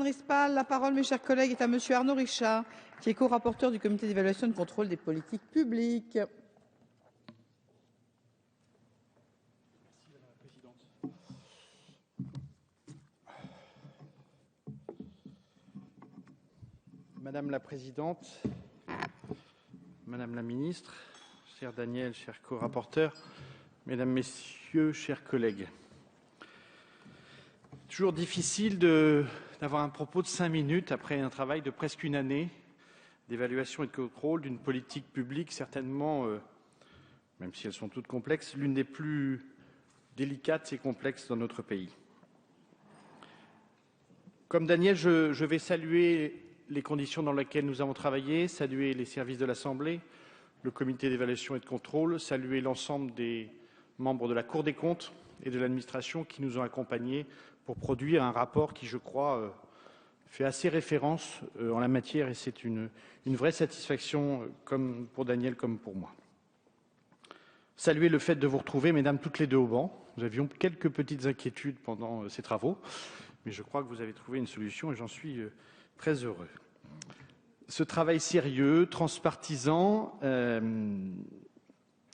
Rispal, la parole, mes chers collègues, est à Monsieur Arnaud Richard, qui est co-rapporteur du comité d'évaluation et de contrôle des politiques publiques. Madame la Présidente, Madame la Ministre, cher Daniel, cher co-rapporteur, Mesdames, Messieurs, chers collègues. Toujours difficile d'avoir un propos de 5 minutes après un travail de presque une année d'évaluation et de contrôle d'une politique publique, certainement, même si elles sont toutes complexes, l'une des plus délicates et complexes dans notre pays. Comme Daniel, je vais saluer les conditions dans lesquelles nous avons travaillé, saluer les services de l'Assemblée, le comité d'évaluation et de contrôle, saluer l'ensemble des membres de la Cour des comptes et de l'administration qui nous ont accompagnés pour produire un rapport qui, je crois, fait assez référence en la matière et c'est une vraie satisfaction comme pour Daniel comme pour moi. Saluer le fait de vous retrouver, mesdames, toutes les deux au banc. Nous avions quelques petites inquiétudes pendant ces travaux, mais je crois que vous avez trouvé une solution et j'en suis très heureux. Ce travail sérieux, transpartisan,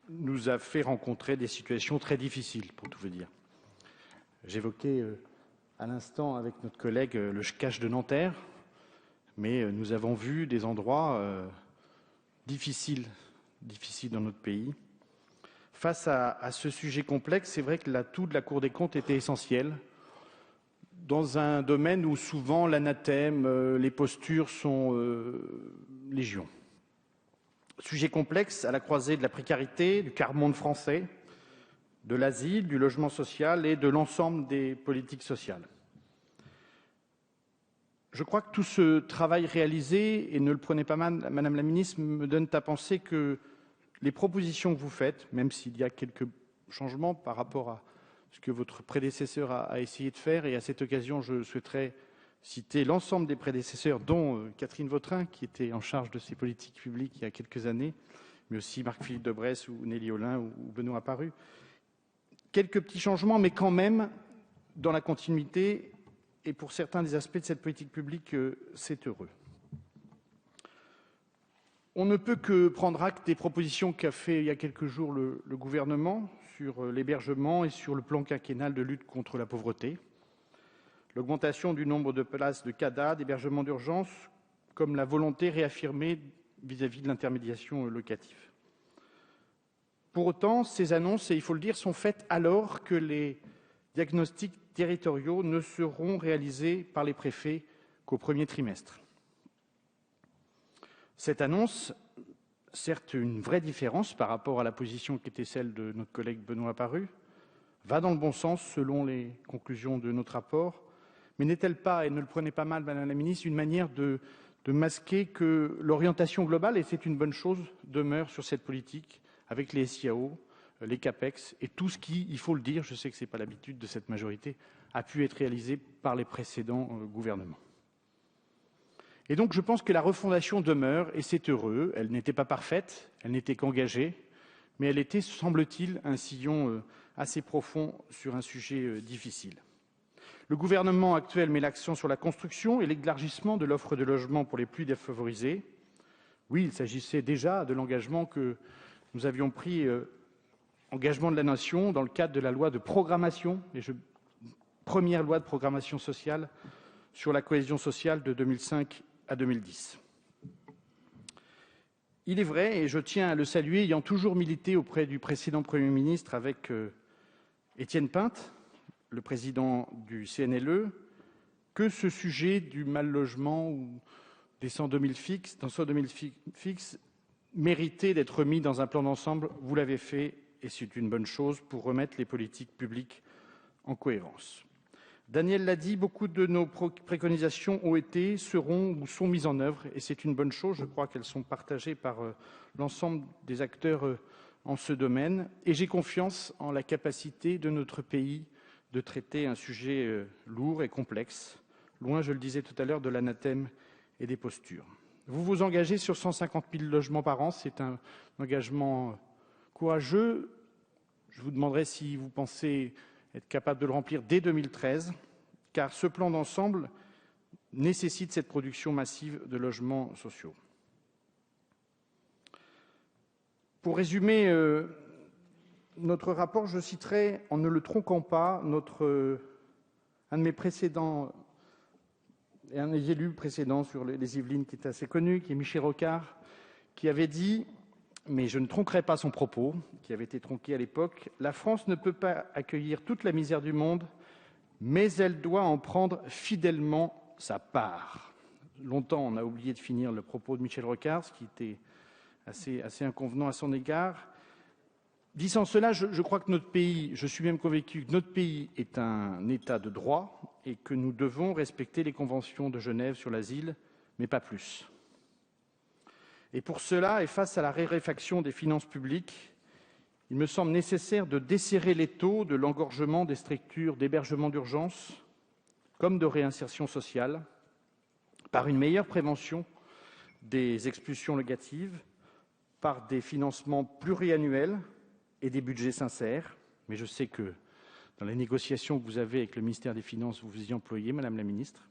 nous a fait rencontrer des situations très difficiles, pour tout vous dire. J'évoquais à l'instant avec notre collègue le cache de Nanterre, mais nous avons vu des endroits difficiles dans notre pays. Face à ce sujet complexe, c'est vrai que l'atout de la Cour des comptes était essentiel dans un domaine où souvent l'anathème, les postures sont légion. Sujet complexe à la croisée de la précarité, du quart-monde français, de l'asile, du logement social et de l'ensemble des politiques sociales. Je crois que tout ce travail réalisé, et ne le prenez pas mal, Madame la Ministre, me donne à penser que les propositions que vous faites, même s'il y a quelques changements par rapport à ce que votre prédécesseur a essayé de faire, et à cette occasion, je souhaiterais citer l'ensemble des prédécesseurs, dont Catherine Vautrin, qui était en charge de ces politiques publiques il y a quelques années, mais aussi Marc-Philippe Daubresse ou Nelly Olin ou Benoît Apparu. Quelques petits changements, mais quand même dans la continuité, et pour certains des aspects de cette politique publique, c'est heureux. On ne peut que prendre acte des propositions qu'a fait il y a quelques jours le gouvernement sur l'hébergement et sur le plan quinquennal de lutte contre la pauvreté. L'augmentation du nombre de places de CADA, d'hébergement d'urgence, comme la volonté réaffirmée vis-à-vis de l'intermédiation locative. Pour autant, ces annonces, et il faut le dire, sont faites alors que les diagnostics territoriaux ne seront réalisés par les préfets qu'au premier trimestre. Cette annonce, certes une vraie différence par rapport à la position qui était celle de notre collègue Benoît Apparu, va dans le bon sens selon les conclusions de notre rapport, mais n'est-elle pas, et ne le prenez pas mal, Madame la Ministre, une manière de masquer que l'orientation globale, et c'est une bonne chose, demeure sur cette politique, avec les SIAO, les CAPEX, et tout ce qui, il faut le dire, je sais que ce n'est pas l'habitude de cette majorité, a pu être réalisé par les précédents gouvernements. Et donc je pense que la refondation demeure, et c'est heureux, elle n'était pas parfaite, elle n'était qu'engagée, mais elle était, semble-t-il, un sillon assez profond sur un sujet difficile. Le gouvernement actuel met l'accent sur la construction et l'élargissement de l'offre de logement pour les plus défavorisés. Oui, il s'agissait déjà de l'engagement que nous avions pris, engagement de la nation, dans le cadre de la loi de programmation, première loi de programmation sociale sur la cohésion sociale de 2005 à 2010. Il est vrai, et je tiens à le saluer, ayant toujours milité auprès du précédent Premier ministre avec Étienne Pinte, le président du CNLE, que ce sujet du mal-logement ou des 102 000 fixes méritait d'être mis dans un plan d'ensemble. Vous l'avez fait, et c'est une bonne chose pour remettre les politiques publiques en cohérence. Daniel l'a dit, beaucoup de nos préconisations ont été, seront ou sont mises en œuvre, et c'est une bonne chose. Je crois qu'elles sont partagées par l'ensemble des acteurs en ce domaine, et j'ai confiance en la capacité de notre pays de traiter un sujet lourd et complexe, loin, je le disais tout à l'heure, de l'anathème et des postures. Vous vous engagez sur 150 000 logements par an, c'est un engagement courageux. Je vous demanderai si vous pensez être capable de le remplir dès 2013, car ce plan d'ensemble nécessite cette production massive de logements sociaux. Pour résumer notre rapport, je citerai, en ne le tronquant pas, un de mes précédents, et un des élus précédents sur les Yvelines qui est assez connu, qui est Michel Rocard, qui avait dit, mais je ne tronquerai pas son propos, qui avait été tronqué à l'époque, « La France ne peut pas accueillir toute la misère du monde, mais elle doit en prendre fidèlement sa part. » Longtemps, on a oublié de finir le propos de Michel Rocard, ce qui était assez inconvenant à son égard. Disant cela, je crois que notre pays, je suis même convaincu que notre pays est un État de droit et que nous devons respecter les conventions de Genève sur l'asile, mais pas plus. Et pour cela, et face à la raréfaction des finances publiques, il me semble nécessaire de desserrer l'étau de l'engorgement des structures d'hébergement d'urgence comme de réinsertion sociale par une meilleure prévention des expulsions locatives, par des financements pluriannuels et des budgets sincères. Mais je sais que dans les négociations que vous avez avec le ministère des Finances, vous vous y employez, Madame la Ministre,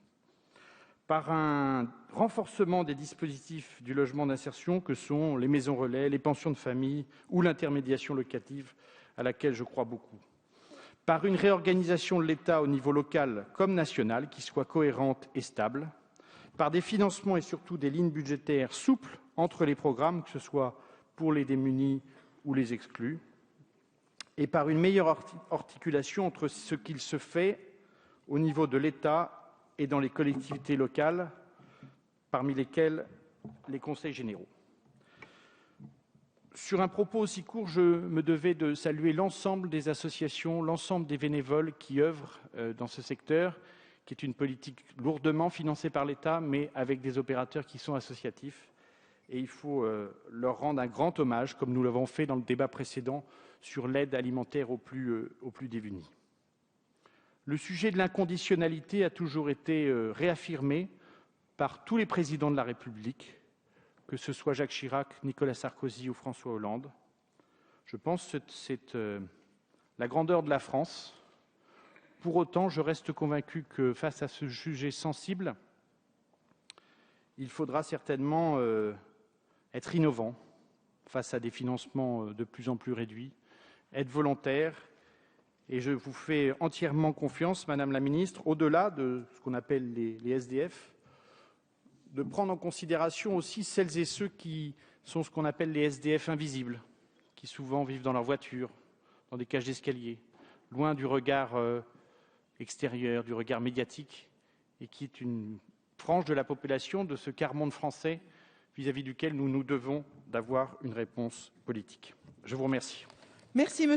par un renforcement des dispositifs du logement d'insertion que sont les maisons relais, les pensions de famille ou l'intermédiation locative à laquelle je crois beaucoup, par une réorganisation de l'État au niveau local comme national qui soit cohérente et stable, par des financements et surtout des lignes budgétaires souples entre les programmes, que ce soit pour les démunis ou les exclus, et par une meilleure articulation entre ce qu'il se fait au niveau de l'État et dans les collectivités locales, parmi lesquelles les conseils généraux. Sur un propos aussi court, je me devais de saluer l'ensemble des associations, l'ensemble des bénévoles qui œuvrent dans ce secteur, qui est une politique lourdement financée par l'État, mais avec des opérateurs qui sont associatifs. Et il faut leur rendre un grand hommage, comme nous l'avons fait dans le débat précédent sur l'aide alimentaire aux plus démunis. Le sujet de l'inconditionnalité a toujours été réaffirmé par tous les présidents de la République, que ce soit Jacques Chirac, Nicolas Sarkozy ou François Hollande. Je pense que c'est la grandeur de la France. Pour autant, je reste convaincu que face à ce sujet sensible, il faudra certainement être innovant face à des financements de plus en plus réduits, être volontaire. Et je vous fais entièrement confiance, Madame la Ministre, au-delà de ce qu'on appelle les SDF, de prendre en considération aussi celles et ceux qui sont ce qu'on appelle les SDF invisibles, qui souvent vivent dans leur voiture, dans des cages d'escalier, loin du regard extérieur, du regard médiatique, et qui est une frange de la population, de ce quart-monde français vis-à-vis duquel nous nous devons d'avoir une réponse politique. Je vous remercie. Merci,